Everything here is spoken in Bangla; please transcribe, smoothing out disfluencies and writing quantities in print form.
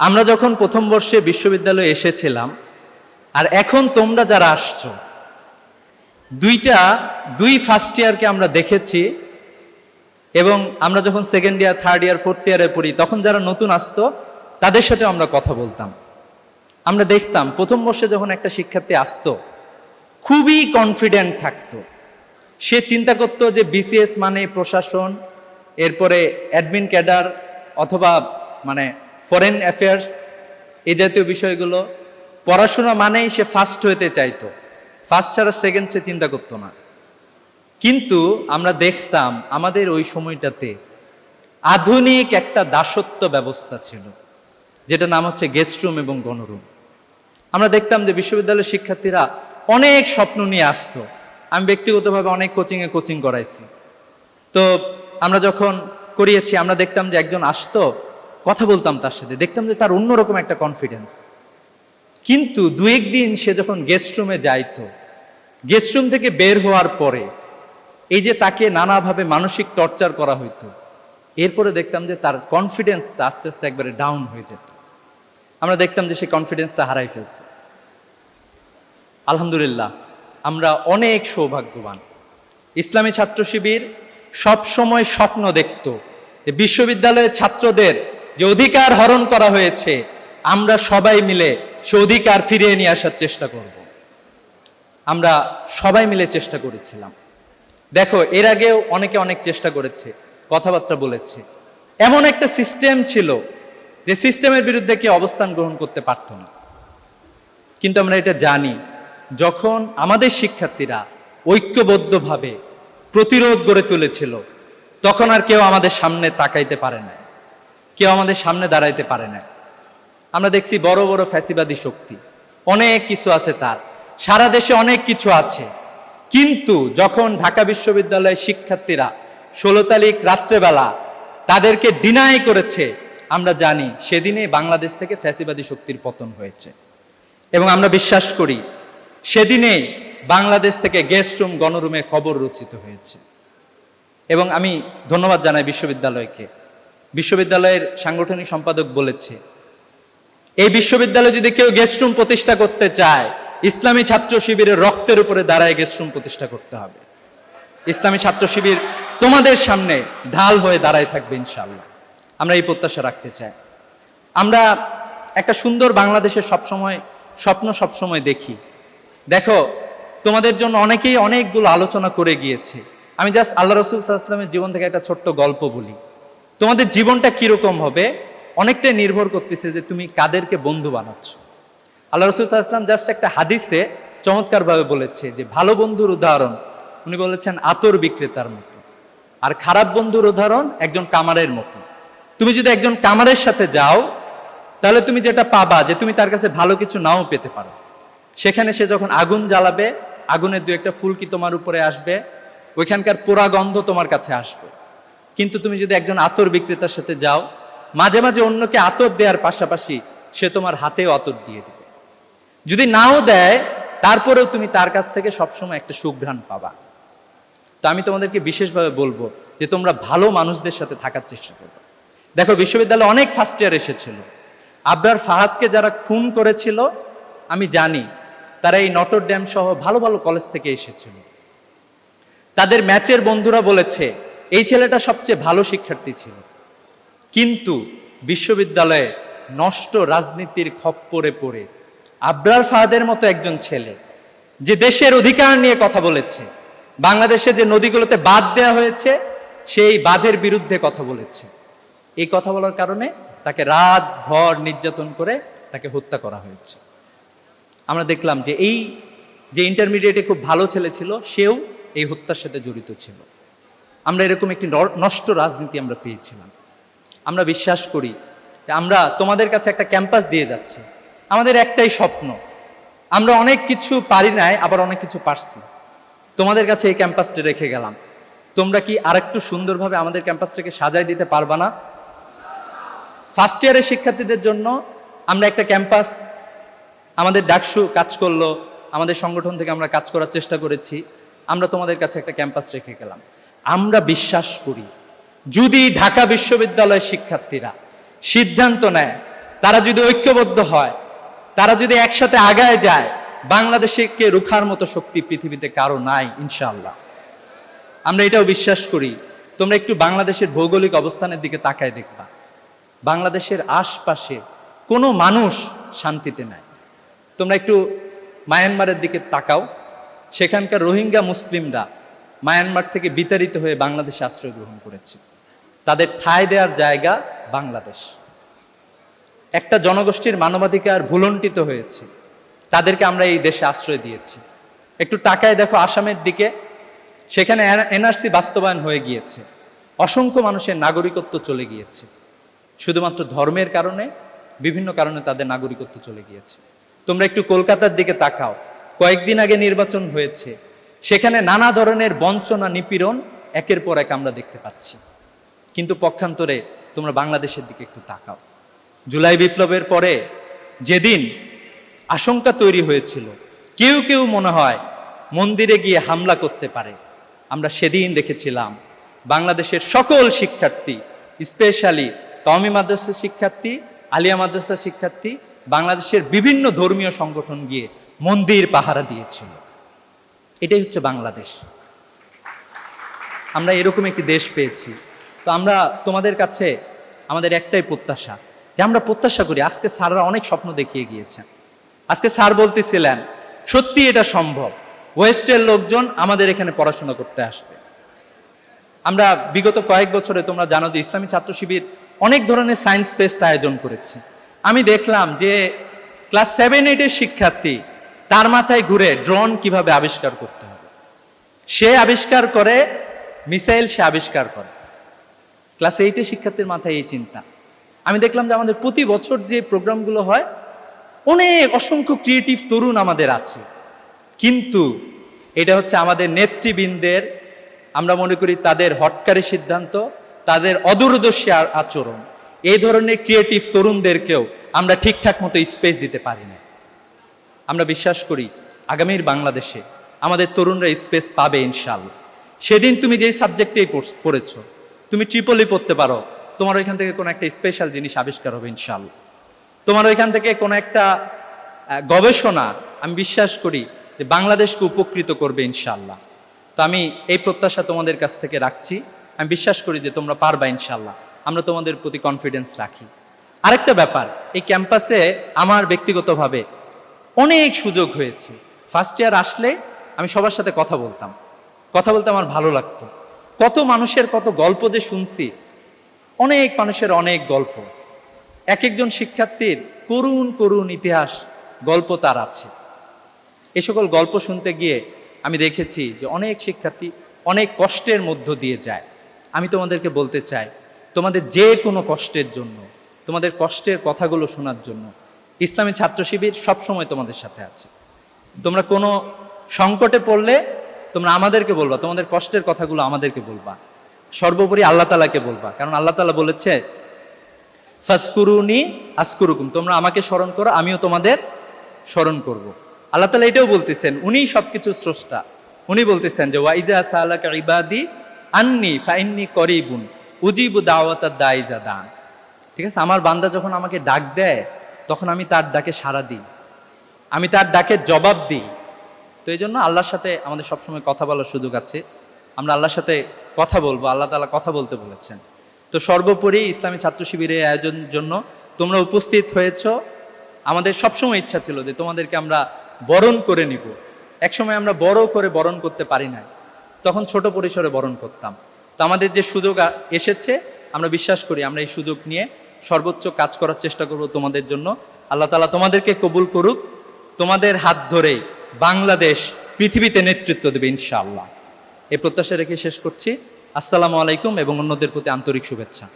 আমরা যখন প্রথম বর্ষে বিশ্ববিদ্যালয়ে এসেছিলাম আর এখন তোমরা যারা আসছো, দুই ফার্স্ট ইয়ারকে আমরা দেখেছি। এবং আমরা যখন second year, third year, fourth ইয়ারে পড়ি, তখন যারা নতুন আসতো তাদের সাথে আমরা কথা বলতাম। আমরা দেখতাম প্রথম বর্ষে যখন একটা শিক্ষার্থী আসতো, খুবই কনফিডেন্ট থাকতো। সে চিন্তা করতো যে বিসিএস মানে প্রশাসন, এরপরে অ্যাডমিন ক্যাডার অথবা ফরেন অ্যাফেয়ার্স, এই জাতীয় বিষয়গুলো। পড়াশোনা মানেই সে ফার্স্ট হতে চাইতো, ফার্স্ট ছাড়া সেকেন্ড সে চিন্তা করতো না। কিন্তু আমরা দেখতাম আমাদের ওই সময়টাতে আধুনিক একটা দাসত্ব ব্যবস্থা ছিল, যেটা নাম হচ্ছে গেস্ট রুম এবং গণরুম। আমরা দেখতাম যে বিশ্ববিদ্যালয়ের শিক্ষার্থীরা অনেক স্বপ্ন নিয়ে আসতো। আমি ব্যক্তিগতভাবে অনেক কোচিং করাইছি। তো আমরা যখন করিয়েছি, আমরা দেখতাম যে একজন আসতো, কথা বলতাম তার সাথে, দেখতাম যে তার অন্যরকম একটা কনফিডেন্স। কিন্তু দু একদিন সে যখন গেস্ট রুমে যাইতো, গেস্ট রুম থেকে বের হওয়ার পরে এই যে তাকে নানাভাবে মানসিক টর্চার করা হইতো, এরপরে দেখতাম যে তার কনফিডেন্সটা আস্তে আস্তে একবারে ডাউন হয়ে যেত। আমরা দেখতাম যে সে কনফিডেন্সটা হারাই ফেলছে। আলহামদুলিল্লাহ, আমরা অনেক সৌভাগ্যবান। ইসলামী ছাত্র শিবির সব সময় স্বপ্ন দেখত যে বিশ্ববিদ্যালয়ের ছাত্রদের যে অধিকার হরণ করা হয়েছে, আমরা সবাই মিলে সে অধিকার ফিরিয়ে নিয়ে আসার চেষ্টা করব। আমরা সবাই মিলে চেষ্টা করেছিলাম। দেখো, এর আগেও অনেকে অনেক চেষ্টা করেছে, কথাবার্তা বলেছে। এমন একটা সিস্টেম ছিল যে সিস্টেমের বিরুদ্ধে কেউ অবস্থান গ্রহণ করতে পারত না। কিন্তু আমরা এটা জানি, যখন আমাদের শিক্ষার্থীরা ঐক্যবদ্ধভাবে প্রতিরোধ গড়ে তুলেছিল, তখন আর কেউ আমাদের সামনে তাকাইতে পারে না, কেউ আমাদের সামনে দাঁড়াইতে পারে না। আমরা দেখছি বড় বড় ফ্যাসিবাদী শক্তি, অনেক কিছু আছে, তার সারা দেশে অনেক কিছু আছে। কিন্তু যখন ঢাকা বিশ্ববিদ্যালয়ের শিক্ষার্থীরা 16 তারিখ রাত্রেবেলা তাদেরকে ডিনাই করেছে, আমরা জানি সেদিনে বাংলাদেশ থেকে ফ্যাসিবাদী শক্তির পতন হয়েছে। এবং আমরা বিশ্বাস করি সেদিনেই বাংলাদেশ থেকে গেস্ট রুম, গণরুমে কবর রচিত হয়েছে। এবং আমি ধন্যবাদ জানাই বিশ্ববিদ্যালয়কে। বিশ্ববিদ্যালয়ের সাংগঠনিক সম্পাদক বলেছে, এই বিশ্ববিদ্যালয়ে যদি কেউ গেস্ট রুম প্রতিষ্ঠা করতে চায়, ইসলামী ছাত্র শিবিরের রক্তের উপরে দাঁড়ায় গেস্ট রুম প্রতিষ্ঠা করতে হবে। ইসলামী ছাত্র শিবির তোমাদের সামনে ঢাল হয়ে দাঁড়ায় থাকবে ইনশাআল্লাহ। আমরা এই প্রত্যাশা রাখতে চাই। আমরা একটা সুন্দর বাংলাদেশের স্বপ্ন সবসময় দেখি। দেখো, তোমাদের জন্য অনেকেই অনেকগুলো আলোচনা করে গিয়েছে। আমি জাস্ট আল্লাহ রসুল সাল্লাল্লাহু আলাইহি ওয়াসাল্লামের জীবন থেকে একটা ছোট্ট গল্প বলি। তোমাদের জীবনটা কিরকম হবে অনেকটাই নির্ভর করতেছে যে তুমি কাদেরকে বন্ধু বানাচ্ছ। আল্লাহ রসুল সাল্লাল্লাহু আলাইহি ওয়াসাল্লাম জাস্ট একটা হাদিসে চমৎকারভাবে বলেছে যে ভালো বন্ধুর উদাহরণ, উনি বলেছেন আতর বিক্রেতার মতো, আর খারাপ বন্ধুর উদাহরণ একজন কামারের মতো। তুমি যদি একজন কামারের সাথে যাও, তাহলে তুমি যেটা পাবা যে তুমি তার কাছে ভালো কিছু নাও পেতে পারো। সেখানে সে যখন আগুন জ্বালাবে, আগুনের দু একটা ফুলকি তোমার উপরে আসবে, ওইখানকার পোড়া গন্ধ তোমার কাছে আসবে। কিন্তু তুমি যদি একজন আতর বিক্রেতার সাথে যাও, মাঝে মাঝে অন্যকে আতর দেওয়ার পাশাপাশি সে তোমার হাতেও আতর দিয়ে দিবে। যদি নাও দেয়, তারপরেও তুমি তার কাছ থেকে সবসময় একটা সুঘ্রাণ পাবা। তো আমি তোমাদেরকে বিশেষভাবে বলবো যে তোমরা ভালো মানুষদের সাথে থাকার চেষ্টা করবে। দেখো, বিশ্ববিদ্যালয়ে অনেক ফার্স্ট ইয়ার এসেছিল। আবরার ফাহাদকে যারা খুন করেছিল, আমি জানি তারা এই নটর ড্যাম সহ ভালো ভালো কলেজ থেকে এসেছিল। তাদের ম্যাচের বন্ধুরা বলেছে এই ছেলেটা সবচেয়ে ভালো শিক্ষার্থী ছিল। কিন্তু বিশ্ববিদ্যালয়ে নষ্ট রাজনীতির খপ্পরে পড়ে আবরার ফাহাদের মতো একজন ছেলে, যে দেশের অধিকার নিয়ে কথা বলেছে, বাংলাদেশে যে নদীগুলোতে বাঁধ দেওয়া হয়েছে সেই বাঁধের বিরুদ্ধে কথা বলেছে, এই কথা বলার কারণে তাকে রাত ভর নির্যাতন করে তাকে হত্যা করা হয়েছে। আমরা দেখলাম যে এই যে ইন্টারমিডিয়েটে খুব ভালো ছেলে ছিল, সেও এই হত্যার সাথে জড়িত ছিল। আমরা এরকম একটি নষ্ট রাজনীতি আমরা পেয়েছিলাম। আমরা বিশ্বাস করি যে আমরা তোমাদের কাছে একটা ক্যাম্পাস দিয়ে যাচ্ছি। আমাদের একটাই স্বপ্ন, আমরা অনেক কিছু পারি নাই, আবার অনেক কিছু পারছি। তোমাদের কাছে এই ক্যাম্পাসটা রেখে গেলাম। তোমরা কি আরেকটু সুন্দরভাবে আমাদের ক্যাম্পাসটাকে সাজাই দিতে পারবা না? ফার্স্ট ইয়ারের শিক্ষার্থীদের জন্য আমরা একটা ক্যাম্পাস, আমাদের ডাকসু কাজ করলো, আমাদের সংগঠন থেকে আমরা কাজ করার চেষ্টা করেছি। আমরা তোমাদের কাছে একটা ক্যাম্পাস রেখে গেলাম। আমরা বিশ্বাস করি যদি ঢাকা বিশ্ববিদ্যালয়ের শিক্ষার্থীরা সিদ্ধান্ত নেয় তারা যদি ঐক্যবদ্ধ হয়, তারা যদি একসাথে আগায় যায়, বাংলাদেশকে রুখার মতো শক্তি পৃথিবীতে কারো নাই ইনশাআল্লাহ। আমরা এটাও বিশ্বাস করি। তোমরা একটু বাংলাদেশের ভৌগোলিক অবস্থানের দিকে তাকায় দেখবা, বাংলাদেশের আশপাশে কোনো মানুষ শান্তিতে নাই। তোমরা একটু মায়ানমারের দিকে তাকাও, সেখানকার রোহিঙ্গা মুসলিমরা মায়ানমার থেকে বিতাড়িত হয়ে বাংলাদেশে আশ্রয় গ্রহণ করেছে। তাদের ঠাঁই দেওয়ার জায়গা বাংলাদেশ। একটা জনগোষ্ঠীর মানবাধিকার ভুলণ্ঠিত হয়েছে, তাদেরকে আমরা এই দেশে আশ্রয় দিয়েছি। একটু তাকায় দেখো আসামের দিকে, সেখানে এনআরসি বাস্তবায়ন হয়ে গিয়েছে, অসংখ্য মানুষের নাগরিকত্ব চলে গিয়েছে, শুধুমাত্র ধর্মের কারণে, বিভিন্ন কারণে তাদের নাগরিকত্ব চলে গিয়েছে। তোমরা একটু কলকাতার দিকে তাকাও, কয়েকদিন আগে নির্বাচন হয়েছে, সেখানে নানা ধরনের বঞ্চনা, নিপীড়ন একের পর এক আমরা দেখতে পাচ্ছি। কিন্তু পক্ষান্তরে তোমরা বাংলাদেশের দিকে একটু তাকাও, জুলাই বিপ্লবের পরে যেদিন আশঙ্কা তৈরি হয়েছিল কেউ কেউ মনে হয় মন্দিরে গিয়ে হামলা করতে পারে, আমরা সেদিন দেখেছিলাম বাংলাদেশের সকল শিক্ষার্থী, স্পেশালি কওমি মাদ্রাসা শিক্ষার্থী, আলিয়া মাদ্রাসা শিক্ষার্থী, বাংলাদেশের বিভিন্ন ধর্মীয় সংগঠন গিয়ে মন্দির পাহারা দিয়েছিল। এটাই হচ্ছে বাংলাদেশ। আমরা এরকম একটি দেশ পেয়েছি। তো আমরা তোমাদের কাছে আমাদের একটাই প্রত্যাশা, যে আমরা প্রত্যাশা করি, আজকে স্যাররা অনেক স্বপ্ন দেখিয়ে গিয়েছেন। আজকে স্যার বলতেছিলেন সত্যি এটা সম্ভব, ওয়েস্টের লোকজন আমাদের এখানে পড়াশোনা করতে আসবে। আমরা বিগত কয়েক বছরে তোমরা জানো যে ইসলামী ছাত্র শিবির অনেক ধরনের সায়েন্স ফেস্ট আয়োজন করেছে। আমি দেখলাম যে ক্লাস 7-8-এর শিক্ষার্থী, তার মাথায় ঘুরে ড্রোন কিভাবে আবিষ্কার করতে হবে, সে আবিষ্কার করে, মিসাইল সে আবিষ্কার করে। ক্লাস 8-এর শিক্ষার্থীর মাথায় এই চিন্তা। আমি দেখলাম যে আমাদের প্রতি বছর যে প্রোগ্রামগুলো হয়, অনেক অসংখ্য ক্রিয়েটিভ তরুণ আমাদের আছে, কিন্তু এটা হচ্ছে আমাদের নেতৃবৃন্দের, আমরা মনে করি তাদের হটকারী সিদ্ধান্ত, তাদের অদূরদর্শী আচরণ, এই ধরনের ক্রিয়েটিভ তরুণদেরকেও আমরা ঠিকঠাক মতো স্পেস দিতে পারি না। আমরা বিশ্বাস করি আগামীর বাংলাদেশে আমাদের তরুণরা স্পেস পাবে ইনশাআল্লাহ। সেদিন তুমি যেই সাবজেক্টেই পড়েছো, তুমি ট্রিপলি পড়তে পারো, তোমার ওইখান থেকে কোনো একটা স্পেশাল জিনিস আবিষ্কার হবে ইনশাআল্লাহ। তোমার ওইখান থেকে কোনো একটা গবেষণা, আমি বিশ্বাস করি যে বাংলাদেশকে উপকৃত করবে ইনশাআল্লাহ। তো আমি এই প্রত্যাশা তোমাদের কাছ থেকে রাখছি। আমি বিশ্বাস করি যে তোমরা পারবা ইনশাআল্লাহ। আমরা তোমাদের প্রতি কনফিডেন্স রাখি। আরেকটা ব্যাপার, এই ক্যাম্পাসে আমার ব্যক্তিগতভাবে অনেক সুযোগ হয়েছে। ফার্স্ট ইয়ার আসলে আমি সবার সাথে কথা বলতাম, কথা বলতে আমার ভালো লাগতো। কত মানুষের কত গল্প যে শুনছি, অনেক মানুষের অনেক গল্প, এক একজন শিক্ষার্থীর করুণ করুণ ইতিহাস, গল্প তার আছে। এ সকল গল্প শুনতে গিয়ে আমি দেখেছি যে অনেক শিক্ষার্থী অনেক কষ্টের মধ্য দিয়ে যায়। আমি তোমাদেরকে বলতে চাই, তোমাদের যে কোনো কষ্টের জন্য, তোমাদের কষ্টের কথাগুলো শোনার জন্য ইসলামী ছাত্র শিবির সবসময় তোমাদের সাথে আছে। তোমরা কোনো সংকটে পড়লে তোমরা আমাদেরকে বলবা, তোমাদের কষ্টের কথাগুলো আমাদেরকে বলবা, সর্বোপরি আল্লাহ তাআলাকে বলবা, কারণ আল্লাহ তাআলা বলেছে ফাসকুরুনি আসকুরুকুম, তোমরা আমাকে স্মরণ করো, আমিও তোমাদের স্মরণ করব। আল্লাহ তাআলা এটাও বলতেছেন, উনি সবকিছু স্রষ্টা। উনি বলতেছেন যে ওয়াইজা সালাকা ইবাদি আন্নি ফাইন্নি করিবুন উজিবু দাওয়াতাদ দাঈ ইযা দান। ঠিক আছে, আমার বান্দা যখন আমাকে ডাক দেয়, তখন আমি তার ডাকে সাড়া দিই, আমি তার ডাকে জবাব দিই। তো এই জন্য আল্লাহর সাথে আমাদের সবসময় কথা বলার সুযোগ আছে। আমরা আল্লাহর সাথে কথা বলবো, আল্লাহ তাআলা কথা বলতে বলেছেন। তো সর্বোপরি ইসলামী ছাত্র শিবিরের আয়োজনের জন্য তোমরা উপস্থিত হয়েছ। আমাদের সবসময় ইচ্ছা ছিল যে তোমাদেরকে আমরা বরণ করে নিব। একসময় আমরা বড় করে বরণ করতে পারি না, তখন ছোট পরিসরে বরণ করতাম। তো আমাদের যে সুযোগ এসেছে, আমরা বিশ্বাস করি আমরা এই সুযোগ নিয়ে সর্বোচ্চ কাজ করার চেষ্টা করব তোমাদের জন্য। আল্লাহ তাআলা তোমাদেরকে কবুল করুক। তোমাদের হাত ধরে বাংলাদেশ পৃথিবীতে নেতৃত্ব দেবে ইনশাআল্লাহ। এই প্রত্যাশা রেখে শেষ করছি। আসসালামু আলাইকুম এবং অন্যদের প্রতি আন্তরিক শুভেচ্ছা।